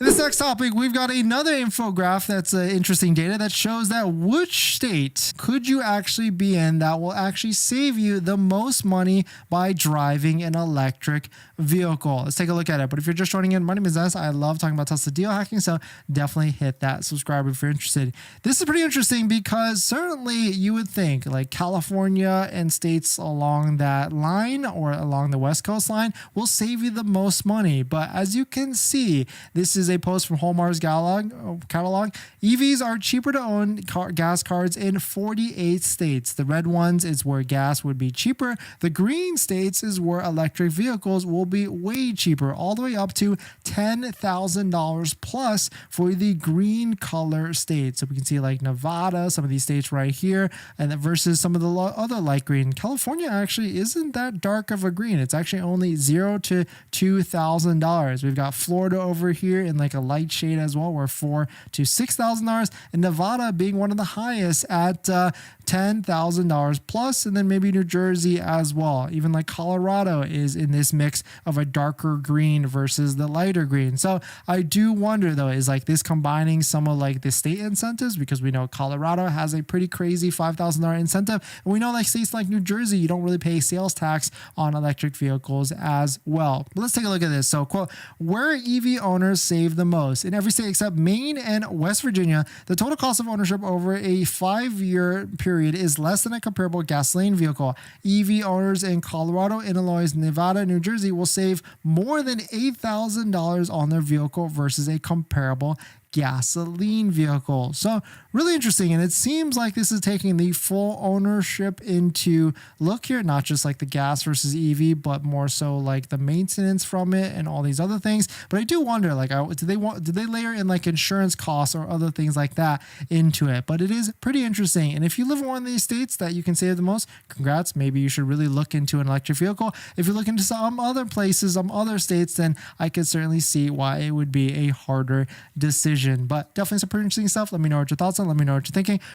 In this next topic, we've got another infographic that's interesting data that shows that which state could you actually be in that will actually save you the most money by driving an electric vehicle. Let's take a look at it. But if you're just joining in, my name is S. I love talking about Tesla deal hacking, so definitely hit that subscribe if you're interested. This is pretty interesting because certainly you would think like California and states along that line or along the West Coast line will save you the most money. But as you can see, this is a post from Hallmark's catalog. EVs are cheaper to own gas cars in 48 states. The red ones is where gas would be cheaper. The green states is where electric vehicles will be way cheaper, all the way up to $10,000 plus for the green color states. So we can see like Nevada, some of these states right here, and versus some of the other light green. California actually isn't that dark of a green. It's actually only $0 to $2,000. We've got Florida over here in like a light shade as well, where $4,000 to $6,000, and Nevada being one of the highest at $10,000 plus, and then maybe New Jersey as well. Even like Colorado is in this mix of a darker green versus the lighter green. So I do wonder though, is like this combining some of like the state incentives, because we know Colorado has a pretty crazy $5,000 incentive, and we know like states like New Jersey, you don't really pay sales tax on electric vehicles as well. But let's take a look at this. So quote, where EV owners save the most. In every state except Maine and West Virginia, the total cost of ownership over a 5-year period is less than a comparable gasoline vehicle. EV owners in Colorado, Illinois, Nevada, New Jersey will save more than $8,000 on their vehicle versus a comparable gasoline vehicle. So really interesting, and it seems like this is taking the full ownership into look here, not just like the gas versus EV, but more so like the maintenance from it and all these other things. But I do wonder, like, did they layer in like insurance costs or other things like that into it? But it is pretty interesting. And if you live in one of these states that you can save the most, congrats. Maybe you should really look into an electric vehicle. If you look into some other places, some other states, then I could certainly see why it would be a harder decision. But definitely some pretty interesting stuff. Let me know what your thoughts are. Let me know what you're thinking.